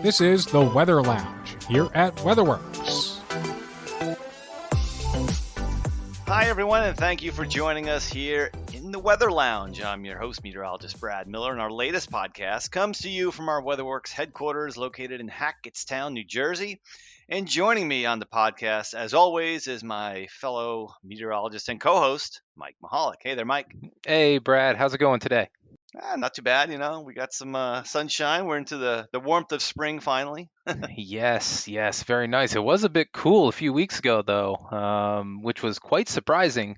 This is the Weather Lounge here at WeatherWorks. Hi, everyone, and thank you for joining us here in the Weather Lounge. I'm your host, meteorologist Brad Miller, and our latest podcast comes to you from our WeatherWorks headquarters located in Hackettstown, New Jersey. And joining me on the podcast, as always, is my fellow meteorologist and co-host, Mike Mahalik. Hey there, Mike. Hey, Brad. How's it going today? Not too bad, we got some sunshine. We're into the warmth of spring finally. Yes, very nice. It was a bit cool a few weeks ago, though, which was quite surprising.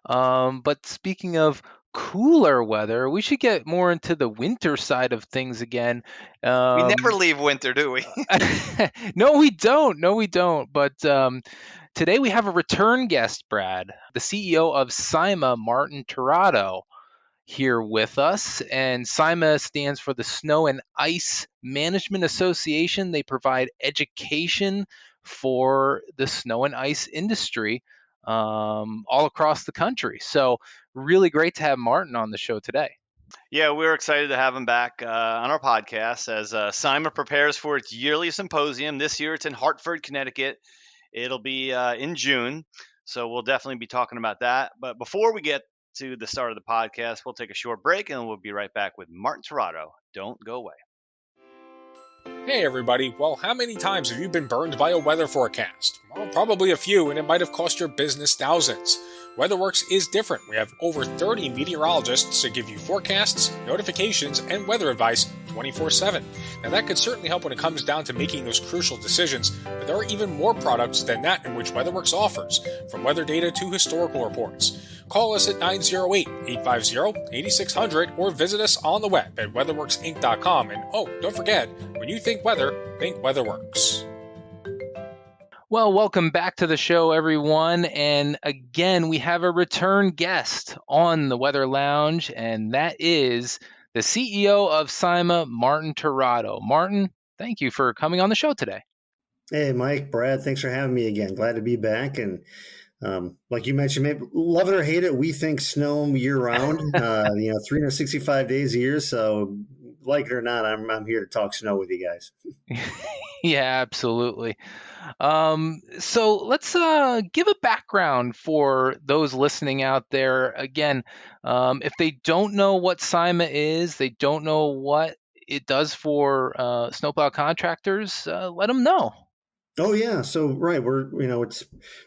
But speaking of cooler weather, we should get more into the winter side of things again. We never leave winter, do we? No, we don't. But today we have a return guest, Brad, the CEO of SIMA, Martin Tirado, here with us. And SIMA stands for the Snow and Ice Management Association. They provide education for the snow and ice industry all across the country. So really great to have Martin on the show today. Yeah, we're excited to have him back on our podcast as SIMA prepares for its yearly symposium. This year it's in Hartford, Connecticut. It'll be in June, so we'll definitely be talking about that. But before we get to the start of the podcast, we'll take a short break and we'll be right back with Martin Tirado. Don't go away. Hey everybody, well, how many times have you been burned by a weather forecast? Well, probably a few, and it might have cost your business thousands. WeatherWorks is different. We have over 30 meteorologists to give you forecasts, notifications, and weather advice 24/7. Now that could certainly help when it comes down to making those crucial decisions, but there are even more products than that in which WeatherWorks offers, from weather data to historical reports. Call us at 908-850-8600 or visit us on the web at weatherworksinc.com. And don't forget, when you think weather, think WeatherWorks. Well, welcome back to the show, everyone. And again, we have a return guest on the Weather Lounge, and that is the CEO of SIMA, Martin Tirado. Martin, thank you for coming on the show today. Hey, Mike, Brad, thanks for having me again. Glad to be back. And like you mentioned, maybe love it or hate it, we think snow year round, 365 days a year. So like it or not, I'm here to talk snow with you guys. Yeah, absolutely. So let's give a background for those listening out there. Again, if they don't know what SIMA is, they don't know what it does for snowplow contractors, let them know. Oh yeah. So, right. It's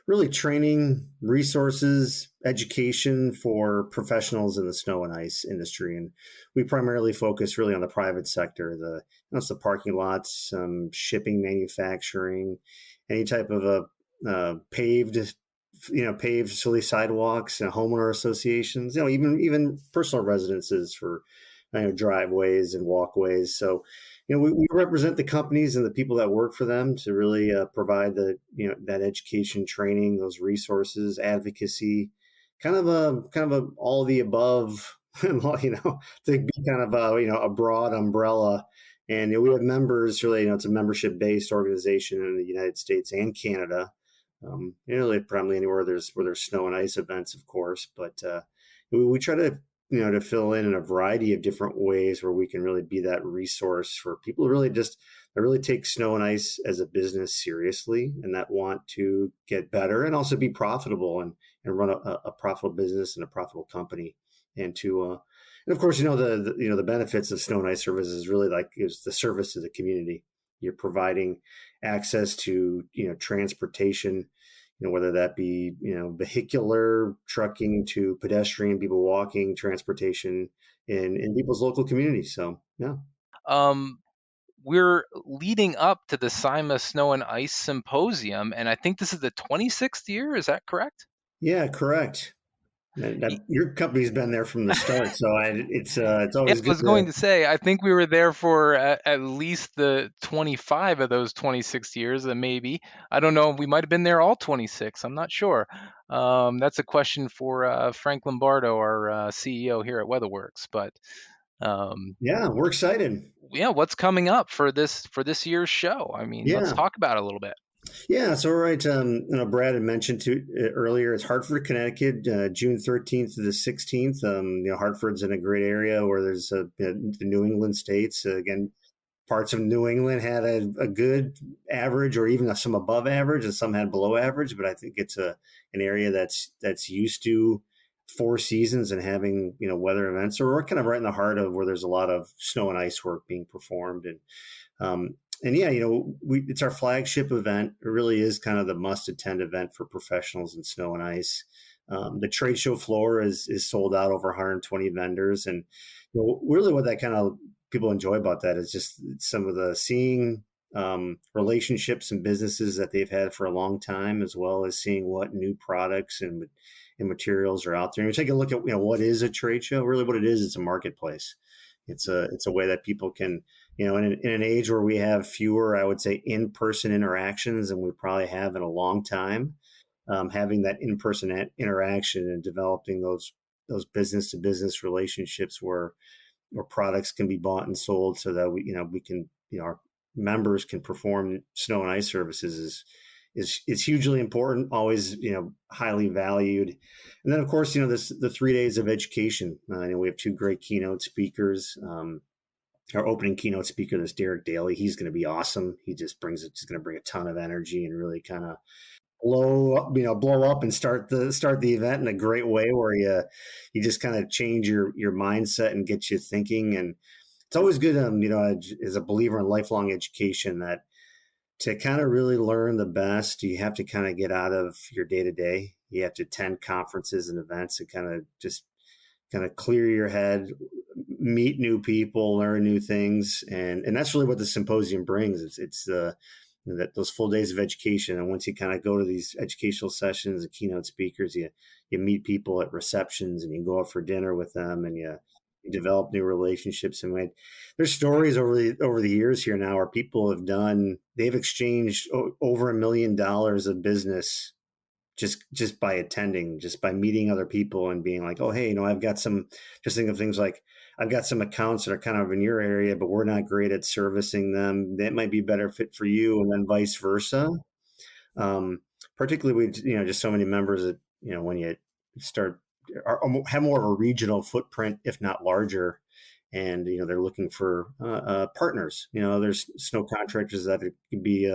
really training, resources, education for professionals in the snow and ice industry. And we primarily focus really on the private sector, it's the parking lots, shipping, manufacturing, any type of paved facility sidewalks and homeowner associations, even personal residences for, driveways and walkways. So, we represent the companies and the people that work for them to really provide that education, training, those resources, advocacy, kind of a all of the above, to be kind of a broad umbrella. And we have members really, it's a membership based organization in the United States and Canada. Really probably anywhere where there's snow and ice events, of course, but we try to to fill in a variety of different ways where we can really be that resource for people who really take snow and ice as a business seriously and that want to get better and also be profitable and run a profitable business and a profitable company. And of course, the benefits of snow and ice services is really is the service to the community. You're providing access to, transportation, whether that be, vehicular, trucking to pedestrian, people walking, transportation in people's local communities. So, yeah. We're leading up to the SIMA Snow and Ice Symposium, and I think this is the 26th year. Is that correct? Yeah, correct. Your company's been there from the start, so it's always good. I was going to say, I think we were there for at least the 25 of those 26 years, and maybe. I don't know. We might have been there all 26. I'm not sure. That's a question for Frank Lombardo, our CEO here at WeatherWorks. But yeah, we're excited. Yeah, what's coming up for this year's show? I mean, let's talk about it a little bit. Yeah, so right, Brad had mentioned earlier, it's Hartford, Connecticut, June 13th to the 16th. Hartford's in a great area where there's the New England states. Again, parts of New England had a good average, or even some above average, and some had below average. But I think it's an area that's used to 4 seasons and having weather events. So we're kind of right in the heart of where there's a lot of snow and ice work being performed, and yeah, it's our flagship event. It really is kind of the must-attend event for professionals in snow and ice. The trade show floor is sold out, over 120 vendors, and really what that kind of people enjoy about that is just some of the seeing relationships and businesses that they've had for a long time, as well as seeing what new products and materials are out there. And we take a look at what is a trade show. Really, what it is, it's a marketplace. It's a way that people can, in an age where we have fewer, I would say, in-person interactions than we probably have in a long time. Having that in-person interaction and developing those business-to-business relationships where products can be bought and sold, so that we can, our members can perform snow and ice services is hugely important, always, highly valued. And then, of course, the 3 days of education. We have 2 great keynote speakers. Our opening keynote speaker is Derek Daly. He's going to be awesome. He's going to bring a ton of energy and really kind of blow up and start the event in a great way, where you just kind of change your mindset and get you thinking. And it's always good, as a believer in lifelong education, that to kind of really learn the best, you have to kind of get out of your day to day. You have to attend conferences and events and kind of clear your head, meet new people, learn new things, and that's really what the symposium brings. It's those full days of education, and once you kind of go to these educational sessions and keynote speakers, you meet people at receptions, and you go out for dinner with them, and you develop new relationships. And there's stories over the years here now where people they've exchanged over $1 million of business just by attending, just by meeting other people and being like, oh, hey, I've got some, just think of things like, I've got some accounts that are kind of in your area, but we're not great at servicing them. That might be a better fit for you, and then vice versa. Particularly, we just so many members that when you start have more of a regional footprint, if not larger, and they're looking for partners. There's snow contractors that could be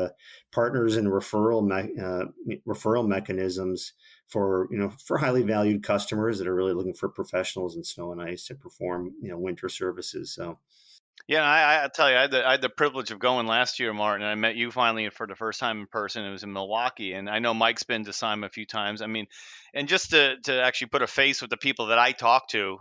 partners in referral mechanisms for highly valued customers that are really looking for professionals in snow and ice to perform winter services. So. Yeah, I tell you, I had the privilege of going last year, Martin. And I met you finally for the first time in person. It was in Milwaukee, and I know Mike's been to SIMA a few times. I mean, and just to actually put a face with the people that I talk to,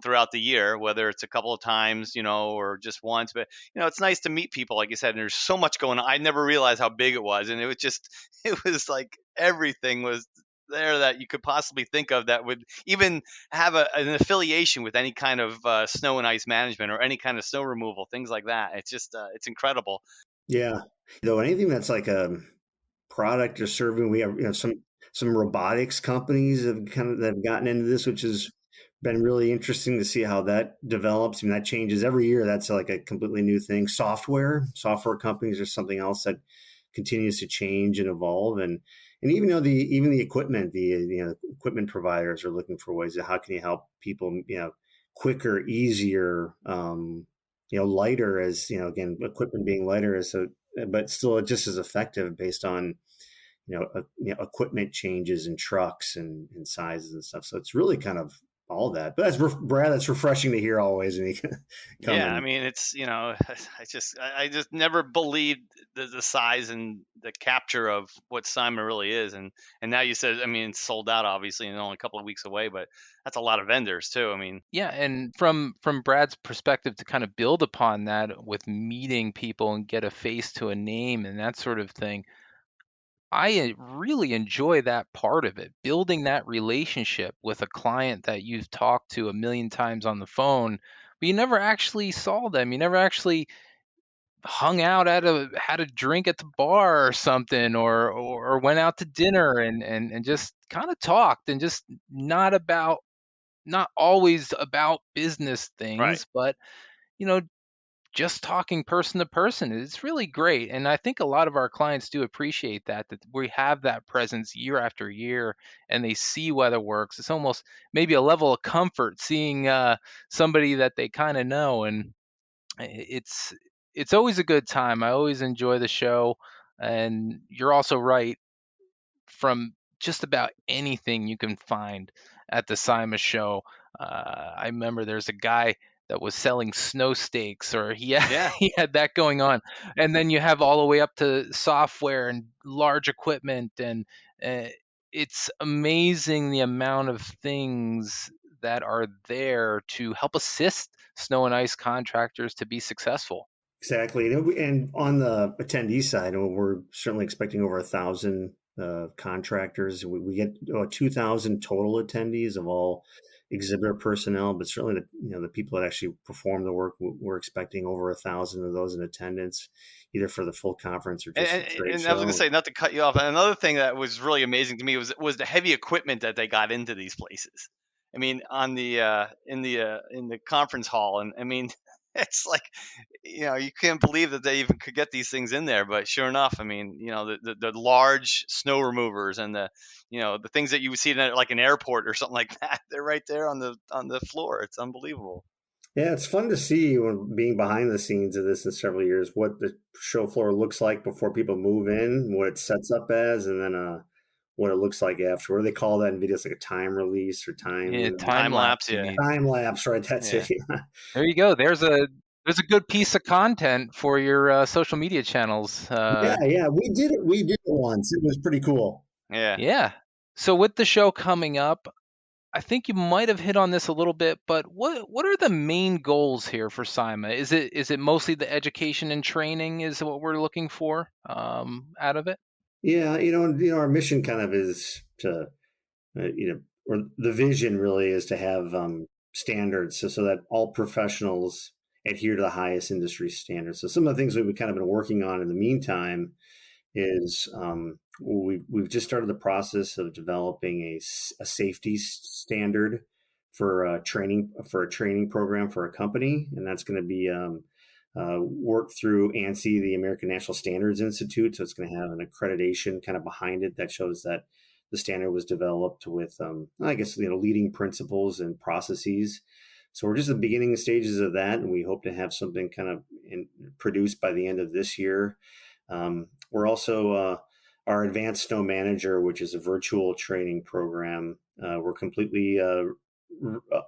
throughout the year, whether it's a couple of times, or just once, but it's nice to meet people, like you said. And there's so much going on. I never realized how big it was, and it was like everything was there that you could possibly think of that would even have an affiliation with any kind of snow and ice management or any kind of snow removal, things like that. It's just it's incredible. Yeah, though anything that's like a product or serving, we have some robotics companies that have gotten into this, which has been really interesting to see how that develops. I mean, that changes every year. That's like a completely new thing. Software companies are something else that continues to change and evolve. And even though the equipment, the equipment providers are looking for ways of how can you help people, quicker, easier, lighter, as again, equipment being lighter but still just as effective based on equipment changes in trucks and sizes and stuff. So it's really kind of all that. But Brad, that's refreshing to hear always. And yeah, I mean, it's I just never believed the size and the capture of what SIMA really is, and now you said, I mean, it's sold out obviously, and only a couple of weeks away, but that's a lot of vendors too. I mean, yeah, and from Brad's perspective, to kind of build upon that with meeting people and get a face to a name and that sort of thing, I really enjoy that part of it, building that relationship with a client that you've talked to a million times on the phone, but you never actually saw them. You never actually hung out had a drink at the bar or something, or went out to dinner and just kind of talked, and just not always about business right. things, but you know just talking person to person. It's really great, and I think a lot of our clients do appreciate that we have that presence year after year, and they see WeatherWorks. It's almost maybe a level of comfort seeing somebody that they kind of know, and it's it's always a good time. I always enjoy the show, and you're also right. From just about anything you can find at the SIMA show. I remember there's a guy that was selling snow stakes, or Yeah. he had that going on, and then you have all the way up to software and large equipment, and uh, it's amazing the amount of things that are there to help assist snow and ice contractors to be successful. Exactly. And on the attendee side, we're certainly expecting over 1,000 contractors. We get 2,000 total attendees of all exhibitor personnel, but certainly the people that actually perform the work, we're expecting over 1,000 of those in attendance, either for the full conference or just And, the trade and I was going to show. say, not to cut you off, another thing that was really amazing to me was the heavy equipment that they got into these places. I mean, on the in the conference hall, and I mean, it's like, you can't believe that they even could get these things in there. But sure enough, I mean, the large snow removers and the things that you would see at like an airport or something like that, they're right there on the floor. It's unbelievable. Yeah, it's fun to see when being behind the scenes of this in several years, what the show floor looks like before people move in, what it sets up as, and then what it looks like after. What do they call that in videos? Like a time release or Yeah, time time Time lapse, lapse. You yeah, mean? time lapse, right? That's yeah. it. There you go. There's a good piece of content for your social media channels. Yeah, we did it. We did it once. It was pretty cool. Yeah. Yeah. So with the show coming up, I think you might have hit on this a little bit, but what are the main goals here for SIMA? Is it mostly the education and training is what we're looking for out of it? Yeah, our mission kind of is to, or the vision really is to have standards so that all professionals adhere to the highest industry standards. So some of the things we've kind of been working on in the meantime is we've just started the process of developing a safety standard for a training program for a company, and that's going to be worked through ANSI, the American National Standards Institute. So it's going to have an accreditation kind of behind it that shows that the standard was developed with, I guess, leading principles and processes. So we're just at the beginning stages of that, and we hope to have something kind of produced by the end of this year. We're also our Advanced Snow Manager, which is a virtual training program. We're completely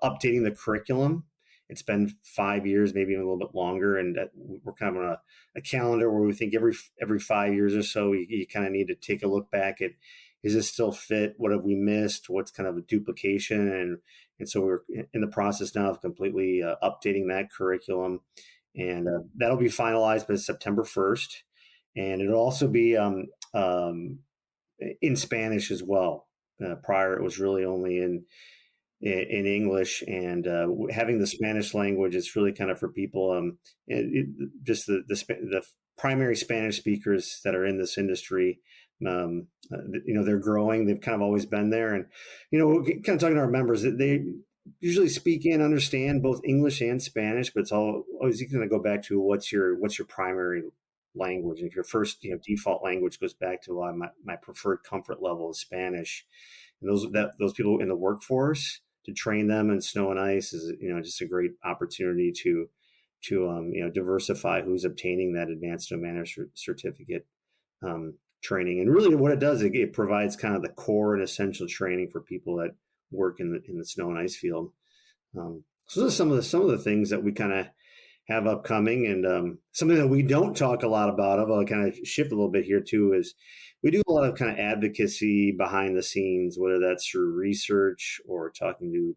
updating the curriculum. It's been 5 years, maybe even a little bit longer, and we're kind of on a calendar where we think every 5 years or so, you kind of need to take a look back at, is this still fit? What have we missed? What's kind of a duplication? And so we're in the process now of completely updating that curriculum, and that'll be finalized by September 1st. And it'll also be in Spanish as well. Prior, it was really only in English, and having the Spanish language, it's really kind of for people, just the primary Spanish speakers that are in this industry. They're growing. They've kind of always been there, and kind of talking to our members, they usually speak and understand both English and Spanish, but it's always going to go back to what's your primary language. And if your first default language goes back to my preferred comfort level is Spanish, and those people in the workforce, to train them in snow and ice is just a great opportunity to diversify who's obtaining that advanced snow manager certificate training. And really what it does, it provides kind of the core and essential training for people that work in the snow and ice field. So those are some of the things that we kind of have upcoming, and something that we don't talk a lot about. I'll kind of shift a little bit here too, is we do a lot of kind of advocacy behind the scenes, whether that's through research or talking to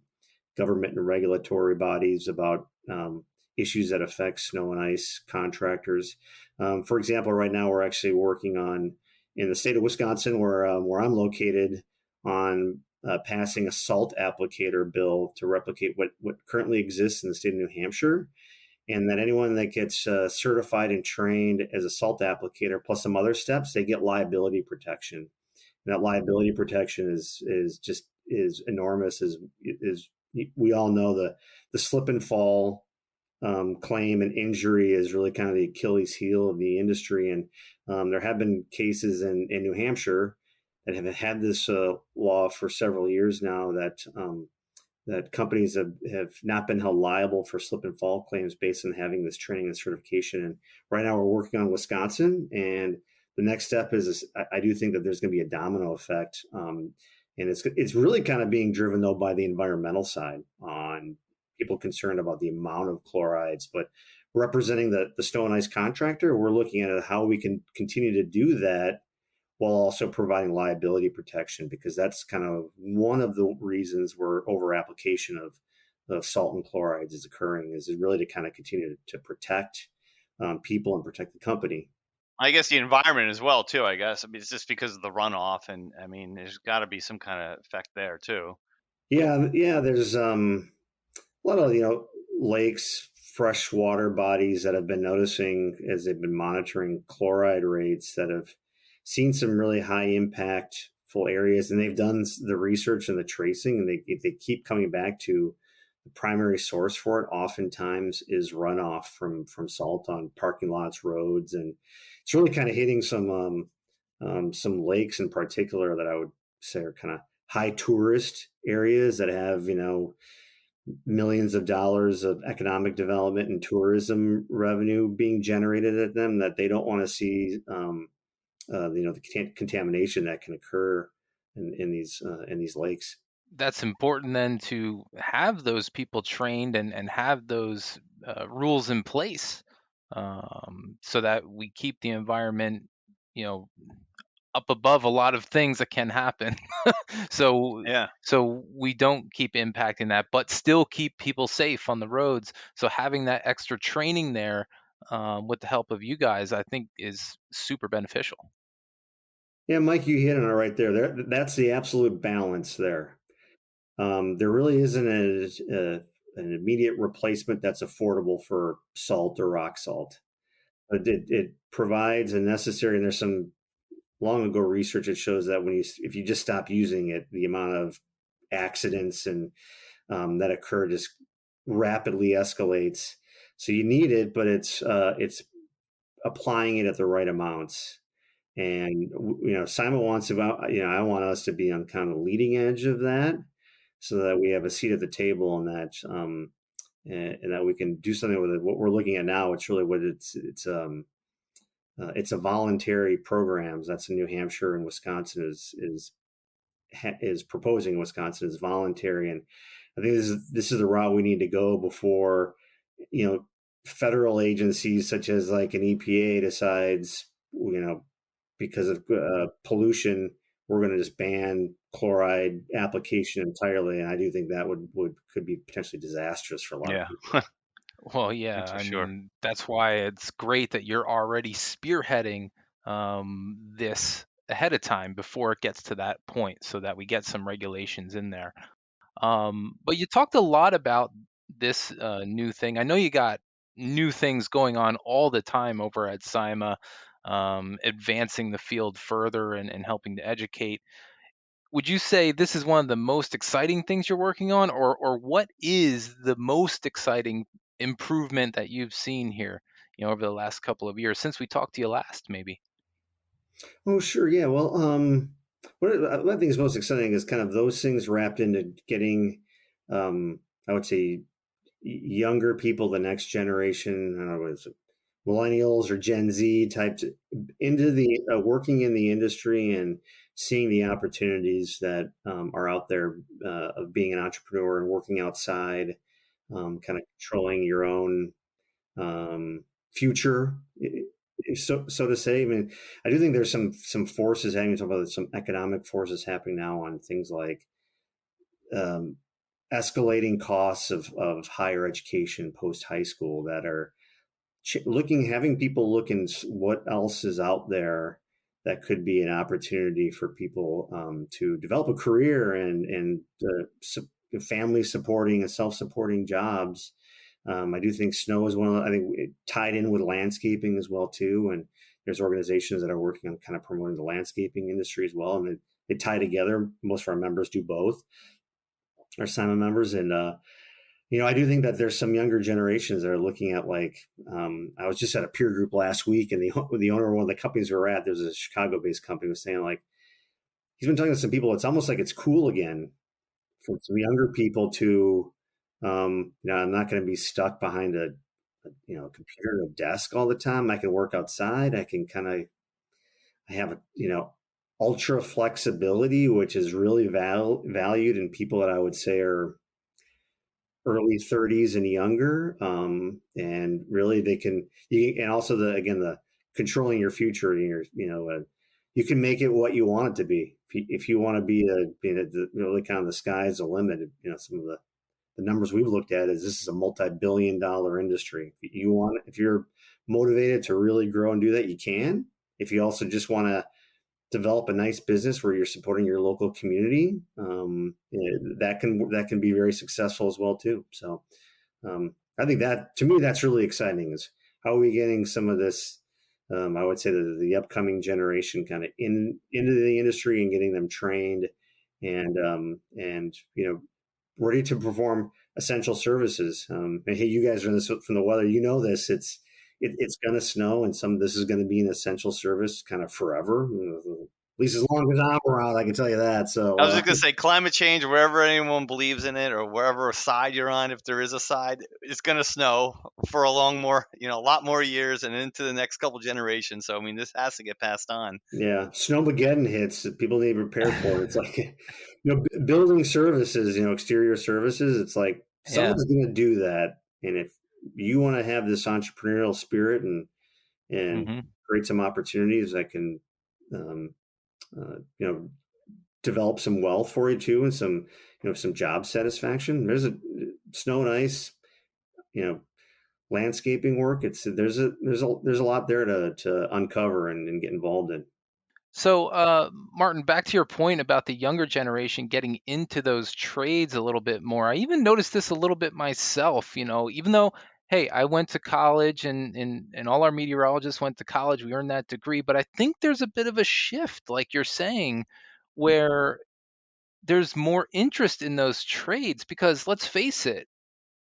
government and regulatory bodies about issues that affect snow and ice contractors. For example, right now we're actually working on, in the state of Wisconsin, where I'm located, on passing a salt applicator bill to replicate what currently exists in the state of New Hampshire. And that anyone that gets certified and trained as a salt applicator, plus some other steps, they get liability protection. And that liability protection is enormous. Is we all know the slip and fall claim and injury is really kind of the Achilles heel of the industry. And there have been cases in New Hampshire that have had this law for several years now, that that companies have not been held liable for slip and fall claims based on having this training and certification. And right now we're working on Wisconsin, and the next step is I do think that there's going to be a domino effect. And it's really kind of being driven though by the environmental side on people concerned about the amount of chlorides, but representing the snow and ice contractor, we're looking at how we can continue to do that while also providing liability protection, because that's kind of one of the reasons where over application of salt and chlorides is occurring, is really to kind of continue to protect people and protect the company. I guess the environment as well too. I guess it's just because of the runoff, and there's got to be some kind of effect there too. Yeah. There's a lot of lakes, freshwater bodies that have been noticing as they've been monitoring chloride rates that have seen some really high impactful areas, and they've done the research and the tracing, and they keep coming back to the primary source for it oftentimes is runoff from salt on parking lots, roads, and it's really kind of hitting some lakes in particular that I would say are kind of high tourist areas that have millions of dollars of economic development and tourism revenue being generated at them, that they don't want to see the contamination that can occur in these lakes. That's important then to have those people trained and have those rules in place, so that we keep the environment, up above a lot of things that can happen. so Yeah. so we don't keep impacting that, but still keep people safe on the roads. So having that extra training there, with the help of you guys, I think is super beneficial. Yeah, Mike, you hit on it right there. That's the absolute balance there. There really isn't an immediate replacement that's affordable for salt or rock salt, but it provides a necessary. And there's some long ago research that shows that if you just stop using it, the amount of accidents and that occur just rapidly escalates. So you need it, but it's applying it at the right amounts. And Simon wants I want us to be on kind of the leading edge of that, so that we have a seat at the table, and that we can do something with it. What we're looking at now, it's really what it's a voluntary programs. That's in New Hampshire, and Wisconsin is proposing. Wisconsin is voluntary, and I think this is the route we need to go before federal agencies such as like an EPA decides because of pollution, we're going to just ban chloride application entirely. And I do think that could be potentially disastrous for a lot of people. Well, yeah, That's for I sure. mean, that's why it's great that you're already spearheading this ahead of time before it gets to that point, so that we get some regulations in there. But you talked a lot about this new thing. I know you got new things going on all the time over at SIMA, advancing the field further and helping to educate. Would you say this is one of the most exciting things you're working on, or what is the most exciting improvement that you've seen here, over the last couple of years since we talked to you last, maybe? Oh, sure. Yeah. Well, what I think is most exciting is kind of those things wrapped into getting, I would say, younger people, the next generation, I don't know, what is it, millennials or Gen Z types, into the working in the industry and seeing the opportunities that are out there of being an entrepreneur and working outside, kind of controlling your own future, so to say. I mean, I do think there's some forces happening. Talk about some economic forces happening now on things like escalating costs of higher education post high school that are having people look in what else is out there that could be an opportunity for people to develop a career and family supporting and self-supporting jobs. I do think snow is one of I think it tied in with landscaping as well too. And there's organizations that are working on kind of promoting the landscaping industry as well. And they tie together. Most of our members do both, our SIMA members. And, I do think that there's some younger generations that are looking at I was just at a peer group last week, and the owner of one of the companies we were at, there's a Chicago-based company, was saying he's been talking to some people. It's almost like it's cool again for some younger people to, I'm not going to be stuck behind a computer or a desk all the time. I can work outside. I can I have, ultra flexibility, which is really valued in people that I would say are early 30s and younger. And really and also the controlling your future, and you can make it what you want it to be. If you want to be really kind of the sky's the limit. Some of the numbers we've looked at is this is a multi-billion-dollar industry. If you're motivated to really grow and do that, you can. If you also just want to develop a nice business where you're supporting your local community, that can be very successful as well too. So I think that, to me, that's really exciting, is how are we getting some of this, I would say the upcoming generation kind of into the industry and getting them trained and ready to perform essential services. And hey, you guys are in this from the weather, this, it's going to snow, and this is going to be an essential service kind of forever, at least as long as I'm around, I can tell you that. So I was just going to say, climate change, wherever anyone believes in it, or wherever side you're on, if there is a side, it's going to snow for a lot more years and into the next couple generations. So, I mean, this has to get passed on. Yeah. Snowmageddon hits. People need to prepare for it. It's like, building services, exterior services. It's like someone's going to do that. And if you want to have this entrepreneurial spirit and create some opportunities that can, develop some wealth for you too, and some job satisfaction. There's a snow and ice, landscaping work. There's a lot there to uncover and get involved in. So, Martin, back to your point about the younger generation getting into those trades a little bit more. I even noticed this a little bit myself, even though, hey, I went to college and all our meteorologists went to college, we earned that degree, but I think there's a bit of a shift, like you're saying, where there's more interest in those trades because let's face it,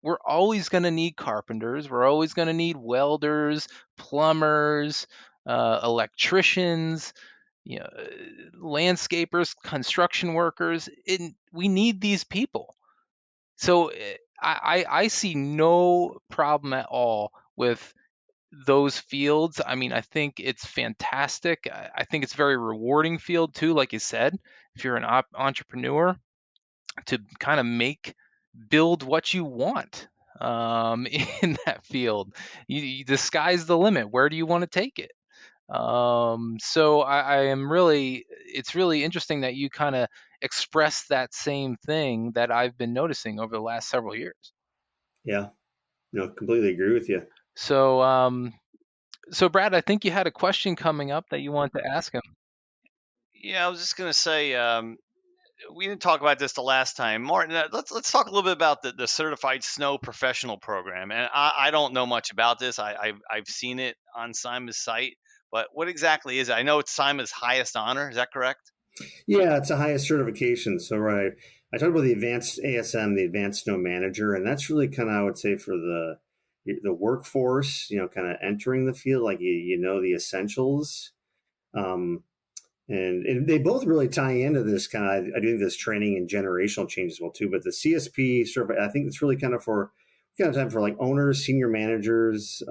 we're always going to need carpenters, we're always going to need welders, plumbers, electricians, you know, landscapers, construction workers. We need these people. So I see no problem at all with those fields. I mean, I think it's fantastic. I think it's a very rewarding field too, like you said, if you're an entrepreneur to kind of build what you want in that field. The sky's the limit. Where do you want to take it? So it's really interesting that you kind of express that same thing that I've been noticing over the last several years. Yeah, completely agree with you. So Brad, I think you had a question coming up that you wanted to ask him. Yeah, I was just going to say, we didn't talk about this the last time. Martin, let's talk a little bit about the Certified Snow Professional Program. And I don't know much about this. I've seen it on SIMA's site, but what exactly is it? I know it's SIMA's highest honor. Is that correct? Yeah, it's the highest certification. So, right, I talked about the advanced ASM, the Advanced Snow Manager, and that's really kind of, I would say, for the workforce, kind of entering the field, like the essentials. And they both really tie into this kind of, I do think this training and generational change as well too. But the CSP I think it's really kind of time for like owners, senior managers,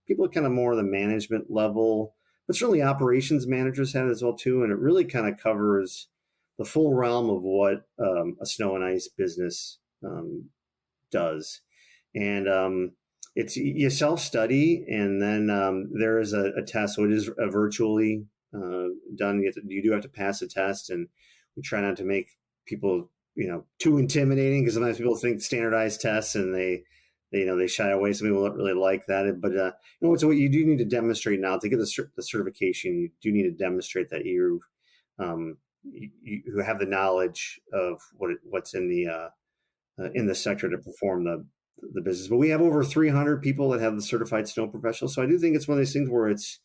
people kind of more the management level, but certainly operations managers have it as well too. And it really kind of covers the full realm of what a snow and ice business does. And it's you self-study, and then there is a test. So it is virtually done. You do have to pass a test, and we try not to make people too intimidating, because sometimes people think standardized tests and they shy away. Some people don't really like that, but so what you do need to demonstrate now to get the certification. You do need to demonstrate that you have the knowledge of what's in the sector to perform the business. But we have over 300 people that have the certified snow professional. So I do think it's one of those things where it's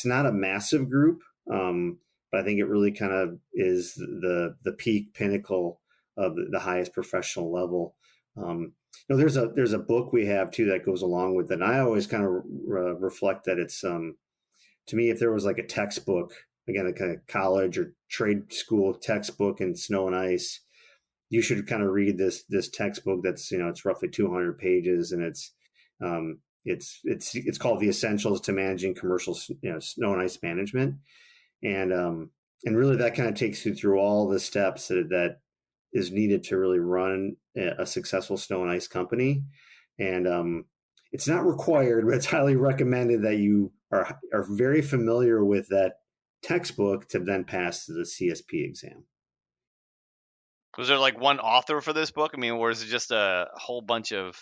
not a massive group, but I think it really kind of is the peak pinnacle of the highest professional level. There's a book we have too that goes along with it. And I always kind of reflect that it's to me, if there was like a textbook, again, a kind of college or trade school textbook in snow and ice, you should kind of read this textbook that's, it's roughly 200 pages, and it's called The Essentials to Managing Commercial Snow and Ice Management. And really that kind of takes you through all the steps that is needed to really run a successful snow and ice company. And it's not required, but it's highly recommended that you are very familiar with that textbook to then pass the CSP exam. Was there like one author for this book? I mean, or is it just a whole bunch of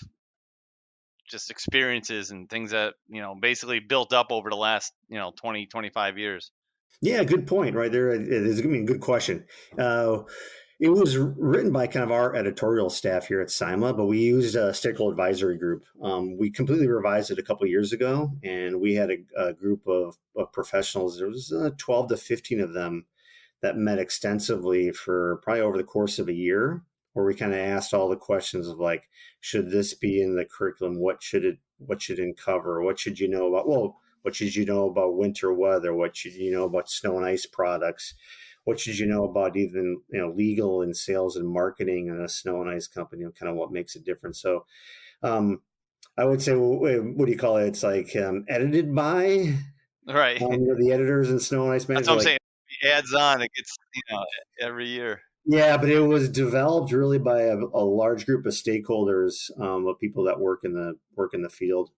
just experiences and things that, basically built up over the last, 20, 25 years? Yeah, good point right there. It is going to be a good question. It was written by kind of our editorial staff here at SIMA, but we used a stakeholder advisory group. We completely revised it a couple of years ago, and we had a group of professionals. There was 12 to 15 of them that met extensively for probably over the course of a year, where we kind of asked all the questions of like, should this be in the curriculum? What should it cover? What should you know about? Well, what should you know about winter weather? What should you know about snow and ice products? What should you know about even legal and sales and marketing in a snow and ice company? Kind of what makes it different. So I would say, what do you call it? It's like edited by right the editors in snow and ice management. That's what I'm saying. It adds on. It gets every year. Yeah, but it was developed really by a large group of stakeholders, of people that work in the field.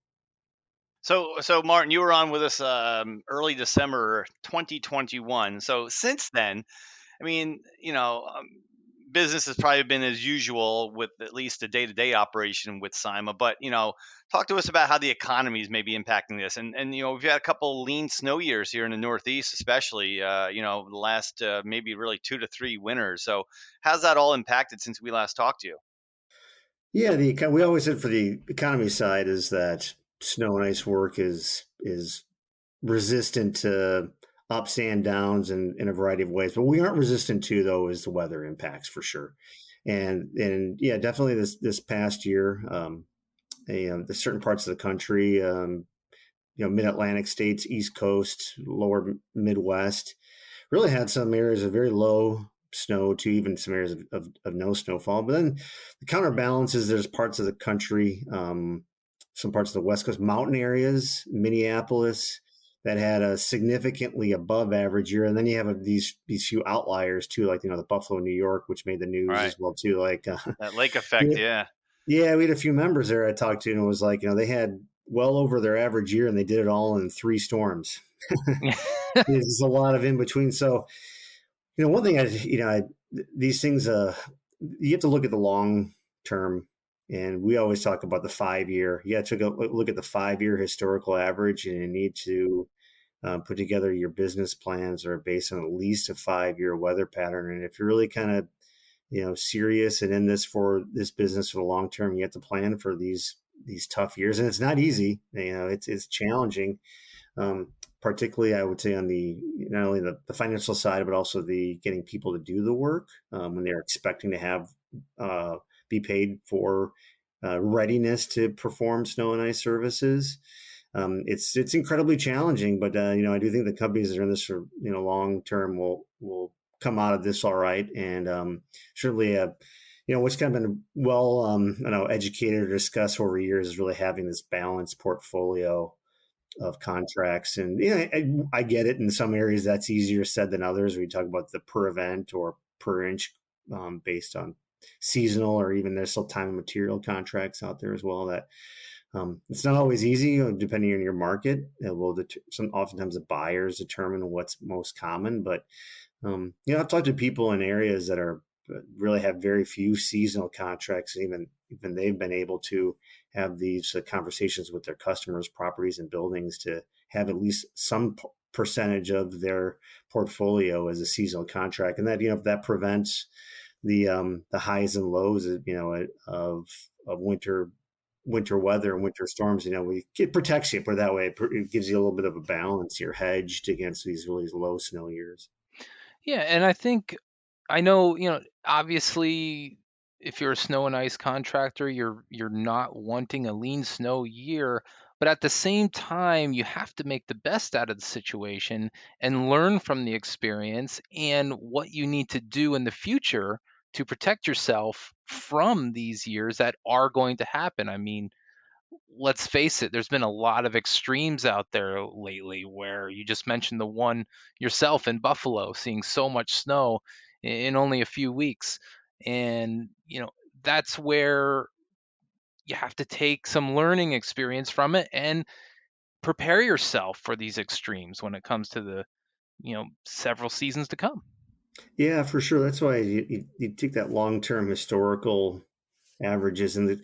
So Martin, you were on with us early December 2021. So since then, I mean, business has probably been as usual with at least a day-to-day operation with SIMA. But talk to us about how the economy is maybe impacting this. And we've had a couple lean snow years here in the Northeast, especially the last maybe really 2 to 3 winters. So how's that all impacted since we last talked to you? Yeah, we always said for the economy side is that snow and ice work is resistant to ups and downs in a variety of ways. But we aren't resistant to, though, is the weather impacts for sure. And yeah, definitely this past year, there's certain parts of the country, mid-Atlantic states, East Coast, lower Midwest, really had some areas of very low snow to even some areas of no snowfall. But then the counterbalance is there's parts of the country, some parts of the West Coast mountain areas, Minneapolis, that had a significantly above average year. And then you have these few outliers too, like, the Buffalo, New York, which made the news as well too. Like that lake effect. Yeah. Yeah. We had a few members there I talked to, and it was like, they had well over their average year, and they did it all in 3 storms. There's a lot of in between. So, one thing these things, you have to look at the long term. And we always talk about the 5-year. You have to go look at the 5-year historical average, and you need to put together your business plans that are based on at least a 5-year weather pattern. And if you're really kind of, serious and in this for this business for the long term, you have to plan for these tough years. And it's not easy. It's challenging, particularly I would say on the not only the financial side, but also the getting people to do the work when they're expecting to have be paid for readiness to perform snow and ice services. It's incredibly challenging, but I do think the companies that are in this for long term will come out of this all right. And certainly, what's kind of been well educated or discussed over years is really having this balanced portfolio of contracts. And I get it, in some areas that's easier said than others. We talk about the per event or per inch based on seasonal, or even there's still time and material contracts out there as well that it's not always easy depending on your market. It will oftentimes the buyers determine what's most common, but I've talked to people in areas that are really have very few seasonal contracts. Even they've been able to have these conversations with their customers, properties and buildings, to have at least some percentage of their portfolio as a seasonal contract. And that, that prevents the highs and lows, of winter weather and winter storms. It protects you, put it that way. It gives you a little bit of a balance. You're hedged against these really low snow years. Yeah, and I know, obviously, if you're a snow and ice contractor, you're not wanting a lean snow year, but at the same time, you have to make the best out of the situation and learn from the experience and what you need to do in the future to protect yourself from these years that are going to happen. I mean, let's face it, there's been a lot of extremes out there lately where you just mentioned the one yourself in Buffalo, seeing so much snow in only a few weeks. And, that's where you have to take some learning experience from it and prepare yourself for these extremes when it comes to the, several seasons to come. Yeah, for sure. That's why you take that long-term historical averages, and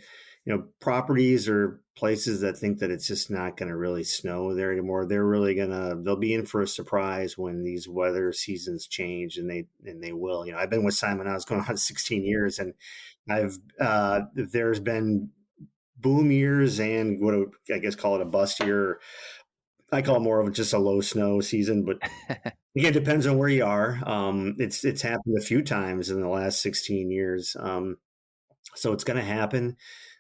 properties or places that think that it's just not going to really snow there anymore. They'll be in for a surprise when these weather seasons change, and they will. I've been with Simon. I was going on 16 years, and there's been boom years and what I guess call it a bust year. I call it more of just a low snow season, but again, it depends on where you are. It's happened a few times in the last 16 years. So it's going to happen.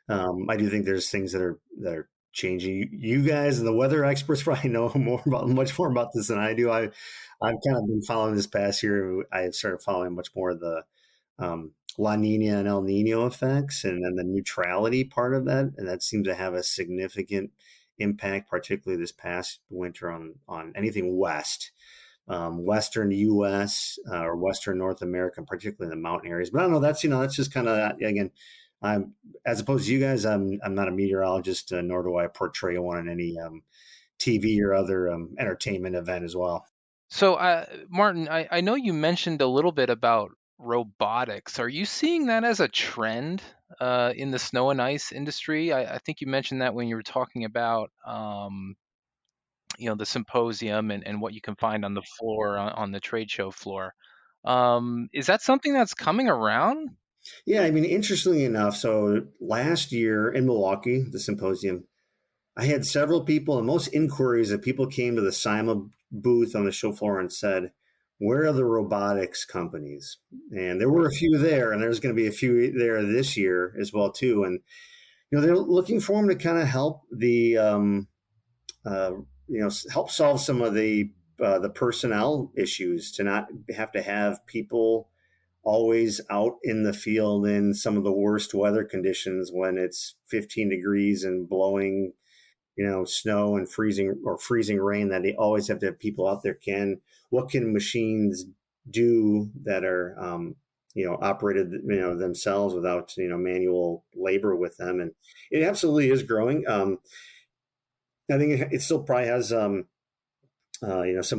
I do think there's things that are changing. You guys and the weather experts probably know much more about this than I do. I've kind of been following this past year. I started following much more of the La Nina and El Nino effects, and then the neutrality part of that, and that seems to have a significant impact, particularly this past winter on anything Western U.S. Or Western North America, particularly in the mountain areas. But I don't know. That's just kind of, again, I'm, as opposed to you guys, I'm not a meteorologist, nor do I portray one in any TV or other entertainment event as well. So, Martin, I know you mentioned a little bit about robotics. Are you seeing that as a trend in the snow and ice industry? I think you mentioned that when you were talking about the symposium and what you can find on the floor on the trade show floor. Is that something that's coming around? Yeah, I mean, interestingly enough, so last year in Milwaukee, the symposium, I had several people, and most inquiries that people came to the SIMA booth on the show floor and said, "Where are the robotics companies?" And there were a few there, and there's going to be a few there this year as well too. And they're looking for them to kind of help help solve some of the personnel issues, to not have to have people always out in the field in some of the worst weather conditions when it's 15 degrees and blowing, snow and freezing rain, that they always have to have people out there. What can machines do that are, operated, themselves without, manual labor with them? And it absolutely is growing. I think it still probably has, some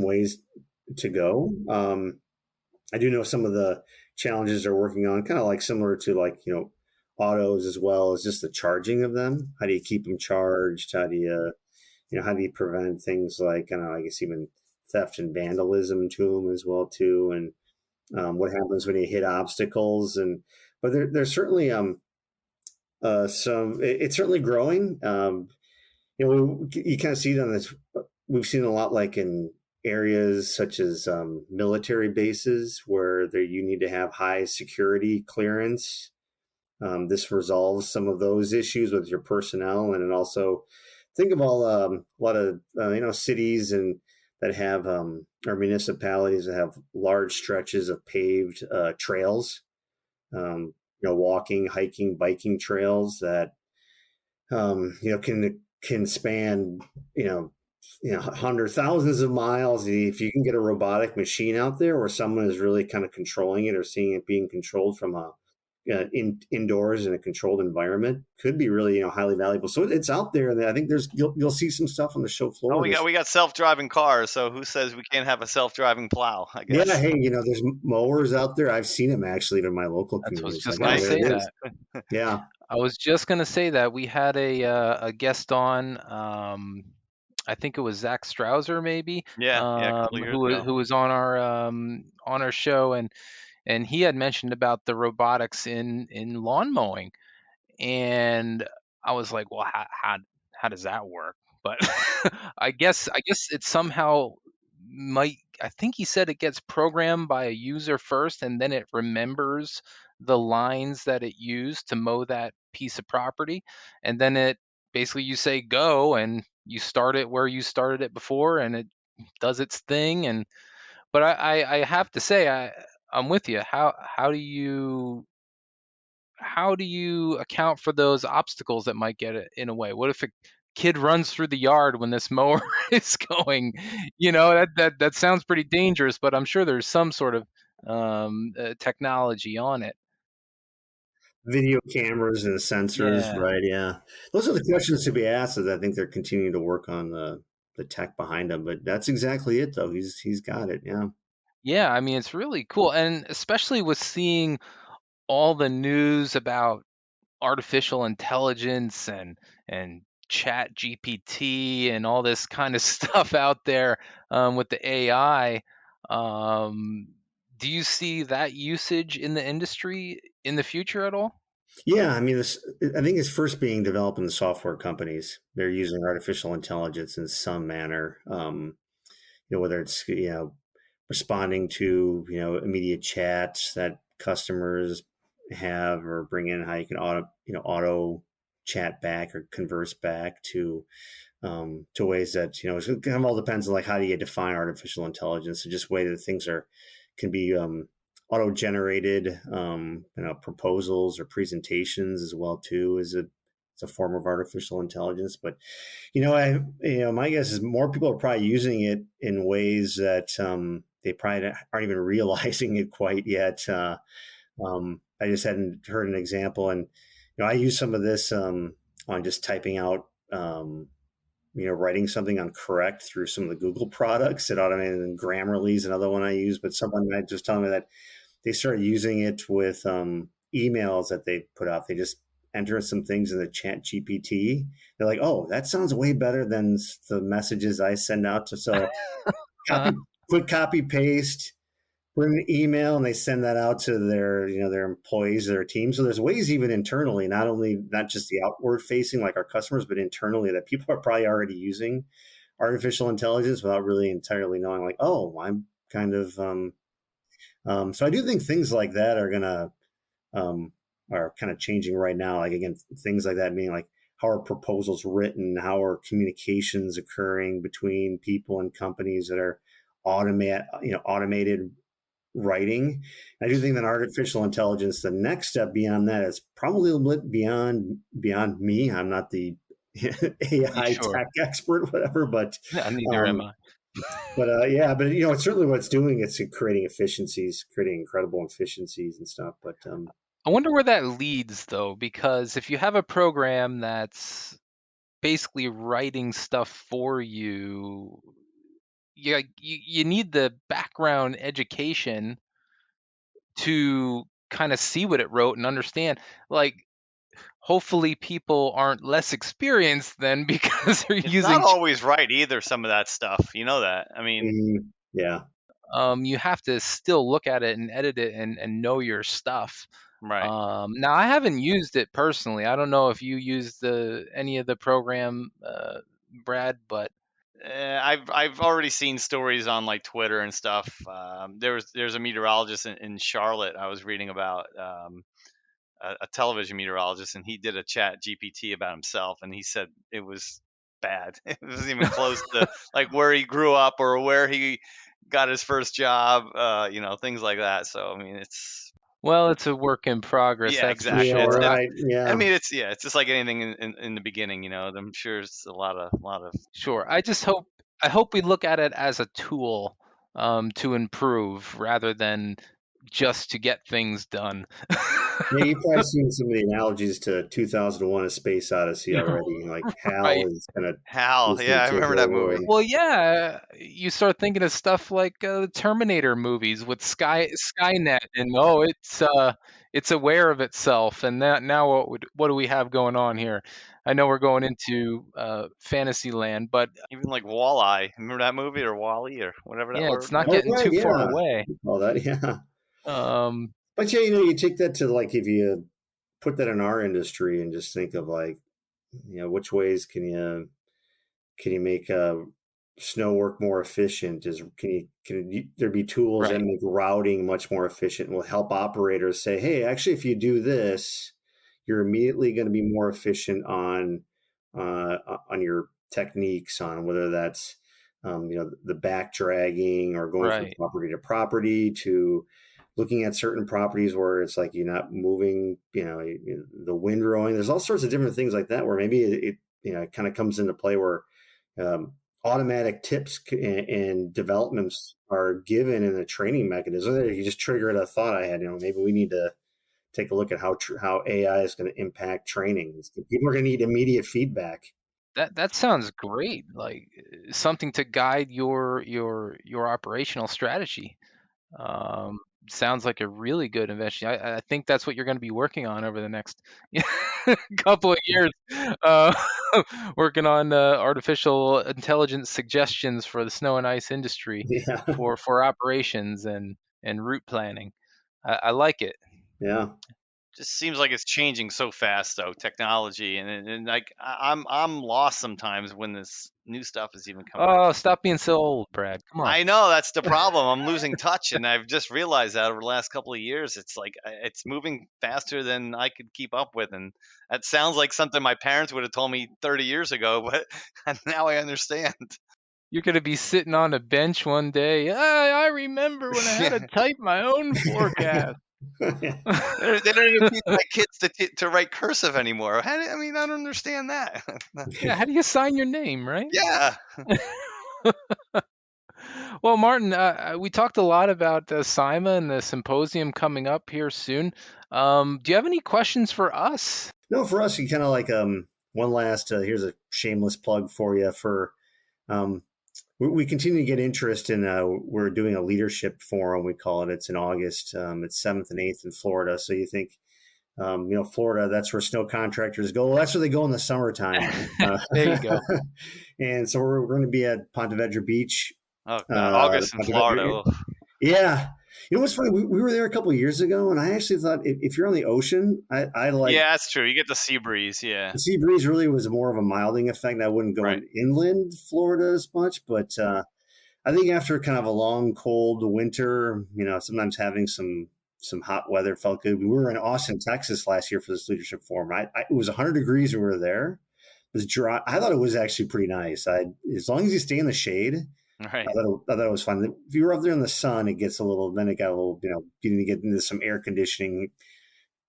ways to go. I do know some of the challenges they're working on, kind of like similar to autos, as well as just the charging of them. How do you keep them charged? How do you prevent things like, I guess even theft and vandalism to them as well too? And what happens when you hit obstacles? But there's certainly it's certainly growing. You kind of see it on this. We've seen a lot like in areas such as military bases where you need to have high security clearance. This resolves some of those issues with your personnel, and it also think of a lot of cities and that have or municipalities that have large stretches of paved trails, walking, hiking, biking trails that can span hundreds, thousands of miles. If you can get a robotic machine out there where someone is really kind of controlling it or seeing it being controlled from indoors in a controlled environment, could be really highly valuable. So it's out there, and I think you'll see some stuff on the show floor. Oh, we got self-driving cars, so who says we can't have a self-driving plow? I guess. Yeah, hey, there's mowers out there. I've seen them actually in my local community. I was just going to say that. Yeah, I was just going to say that we had a guest on. I think it was Zach Strouser, maybe. Who was on our show, and he had mentioned about the robotics in lawn mowing, and I was like, well, how does that work? But I guess it somehow might. I think he said it gets programmed by a user first, and then it remembers the lines that it used to mow that piece of property, and then it basically, you say go, and you start it where you started it before, and it does its thing. But I have to say, I'm with you. How do you account for those obstacles that might get in a way? What if a kid runs through the yard when this mower is going? That sounds pretty dangerous, but I'm sure there's some sort of technology on it. Video cameras and sensors, Yeah. right? Yeah, those are the questions to be asked. As I think they're continuing to work on the tech behind them, but that's exactly it, though. He's got it. Yeah. Yeah, I mean, it's really cool. And especially with seeing all the news about artificial intelligence and chat GPT and all this kind of stuff out there with the AI. Um, do you see that usage in the industry in the future at all? Yeah, I mean, I think it's first being developed in the software companies. They're using artificial intelligence in some manner. Whether it's responding to immediate chats that customers have, or bring in how you can auto chat back or converse back to ways that it kind of all depends on like how do you define artificial intelligence, and just way that things can be auto generated proposals or presentations as well too is it's a form of artificial intelligence. But my guess is more people are probably using it in ways that they probably aren't even realizing it quite yet. I just hadn't heard an example, and I use some of this on just typing out writing something on correct through some of the Google products that automated, and Grammarly is another one I use. But someone might just tell me that they started using it with emails that they put out. They just enter some things in the chat GPT. They're like, oh, that sounds way better than the messages I send out to. So quick copy paste, put an email, and they send that out to their employees, their team. So there's ways even internally, not just the outward facing like our customers, but internally, that people are probably already using artificial intelligence without really entirely knowing, like, oh, I'm kind of so I do think things like that are kind of changing right now. Like, again, things like that, meaning like, how are proposals written? How are communications occurring between people and companies that are automated writing? I do think that artificial intelligence, the next step beyond that, is probably a little bit beyond me. I'm not the AI Sure. tech expert, whatever, but Neither am I. but it's certainly what it's doing. It's creating incredible efficiencies and stuff. But I wonder where that leads, though, because if you have a program that's basically writing stuff for you, you need the background education to kind of see what it wrote and understand. Like, hopefully people aren't less experienced then because they're It's not using always right either, some of that stuff. You know that. I mean, yeah. you have to still look at it and edit it and know your stuff. right. Now I haven't used it personally. I don't know if you used any of the program, Brad, but I've already seen stories on like Twitter and stuff. There's a meteorologist in Charlotte I was reading about, a television meteorologist, and he did a chat GPT about himself, and he said it was bad. It wasn't even close to like where he grew up or where he got his first job, things like that. So I mean, well, it's a work in progress, yeah, that's for exactly. Yeah, sure. right. I Yeah. mean, it's just like anything in the beginning. I'm sure it's a lot of. Sure. I hope we look at it as a tool to improve rather than just to get things done. Yeah, you've probably seen some of the analogies to 2001: A Space Odyssey already. Like, Right. Hal Hal, is yeah, going I to take remember that over. movie. Well, yeah, you start thinking of stuff like the Terminator movies with Skynet, and it's aware of itself. And now what do we have going on here? I know we're going into fantasy land, but Even like Walleye, remember that movie, or Wally, or whatever that yeah, it's word not was? Oh, getting right. too far Yeah. away. All that. Yeah. Um, But yeah, you take that to, like, if you put that in our industry and just think of, like, which ways can you make snow work more efficient? Can there be tools that right, make routing much more efficient and will help operators say, hey, actually, if you do this, you're immediately going to be more efficient on your techniques, on whether that's the back dragging or going from right. property to property to looking at certain properties where it's like you're not moving, the wind rowing. There's all sorts of different things like that where maybe it kind of comes into play where um, automatic tips and developments are given in a training mechanism. You just triggered a thought I had. Maybe we need to take a look at how AI is going to impact training. People are going to need immediate feedback. That sounds great. Like something to guide your operational strategy. Um, Sounds like a really good invention. I think that's what you're going to be working on over the next couple of years. Uh, Working on artificial intelligence suggestions for the snow and ice industry Yeah, for operations and route planning. I like it. yeah. Just seems like it's changing so fast, though, technology, and like I'm lost sometimes when this new stuff is even coming out. Oh, stop being so old, Brad. Come on. I know that's the problem. I'm losing touch, and I've just realized that over the last couple of years, it's like it's moving faster than I could keep up with, and that sounds like something my parents would have told me 30 years ago, but now I understand. You're going to be sitting on a bench one day. I remember when I had to type my own forecast. They don't even teach my kids to write cursive anymore. I mean, I don't understand that. Yeah, how do you sign your name, right? Yeah. Well, Martin, we talked a lot about SIMA and the symposium coming up here soon. Do you have any questions for us? No, for us, you kind of like one last. Here's a shameless plug for you for. We continue to get interest in. We're doing a leadership forum. We call it. It's in August. It's 7th and 8th in Florida. So you think, Florida, that's where snow contractors go. Well, that's where they go in the summertime. There you go. And so we're going to be at Ponte Vedra Beach. Oh, God. August in Florida. Yeah. You know what's funny? We were there a couple of years ago, and I actually thought if you're on the ocean, I like. Yeah, that's true. You get the sea breeze. Yeah. The sea breeze really was more of a milding effect. I wouldn't go inland Florida as much, but I think after kind of a long, cold winter, sometimes having some hot weather felt good. We were in Austin, Texas last year for this leadership forum. It was 100 degrees when we were there. It was dry. I thought it was actually pretty nice. As long as you stay in the shade. Right. I thought it was fun. If you were up there in the sun, it got a little, you need to get into some air conditioning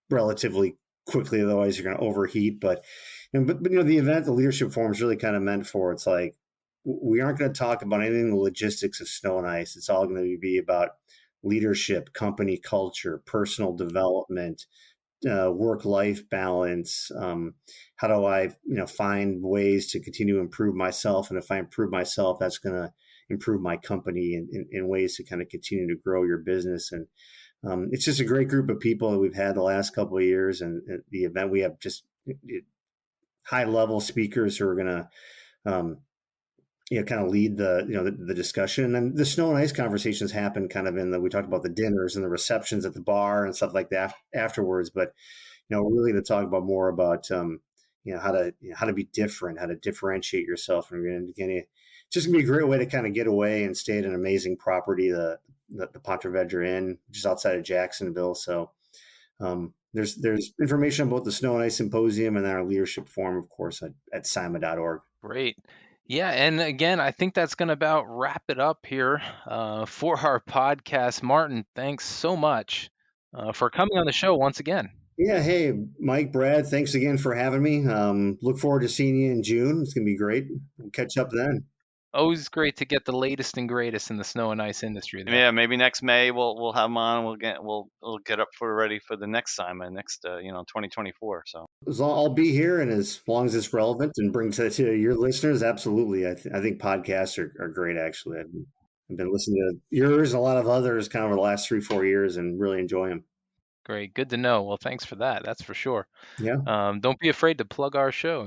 relatively quickly. Otherwise you're going to overheat. But the event, the leadership forum is really kind of meant for, it's like, we aren't going to talk about anything, the logistics of snow and ice. It's all going to be about leadership, company culture, personal development, work-life balance. How do I, find ways to continue to improve myself? And if I improve myself, that's going to improve my company in ways to kind of continue to grow your business. And it's just a great group of people that we've had the last couple of years. And the event, we have just high-level speakers who are going to, kind of lead the discussion. And then the snow and ice conversations happen kind of we talked about the dinners and the receptions at the bar and stuff like that afterwards. But, really to talk about more about, how to be different, how to differentiate yourself. And again, it's just gonna be a great way to kind of get away and stay at an amazing property, the Ponte Vedra Inn, which is outside of Jacksonville. So there's information about the Snow and Ice Symposium and then our leadership forum, of course, at SIMA.org. Great. Yeah, and again, I think that's going to about wrap it up here for our podcast. Martin, thanks so much for coming on the show once again. Yeah, hey, Mike, Brad, thanks again for having me. Look forward to seeing you in June. It's going to be great. We'll catch up then. Always great to get the latest and greatest in the snow and ice industry. Yeah, maybe next May we'll have them on. We'll get up ready for the next SIMA, 2024. So I'll be here, and as long as it's relevant and bring to your listeners, absolutely. I think podcasts are great. Actually, I've been listening to yours and a lot of others kind of over the last 3-4 years, and really enjoy them. Great, good to know. Well, thanks for that. That's for sure. Yeah. Don't be afraid to plug our show.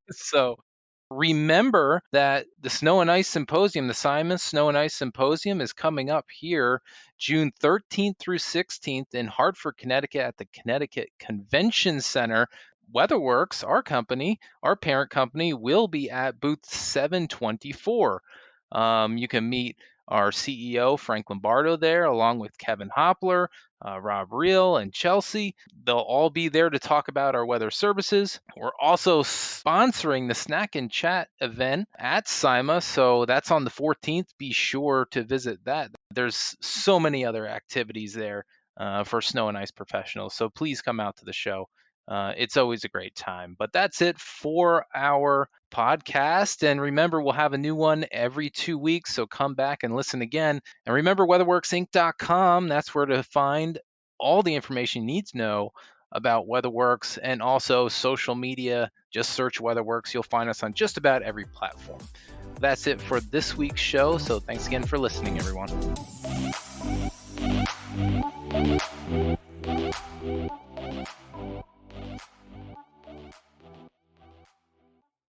So. Remember that the Snow and Ice Symposium, the SIMA Snow and Ice Symposium, is coming up here June 13th through 16th in Hartford, Connecticut at the Connecticut Convention Center. WeatherWorks, our company, our parent company, will be at booth 724. You can meet our CEO, Frank Lombardo, there, along with Kevin Hopler, Rob Reel, and Chelsea. They'll all be there to talk about our weather services. We're also sponsoring the Snack and Chat event at SIMA, so that's on the 14th. Be sure to visit that. There's so many other activities there for snow and ice professionals, so please come out to the show. It's always a great time. But that's it for our podcast. And remember, we'll have a new one every 2 weeks. So come back and listen again. And remember, weatherworksinc.com. That's where to find all the information you need to know about WeatherWorks and also social media. Just search WeatherWorks. You'll find us on just about every platform. That's it for this week's show. So thanks again for listening, everyone.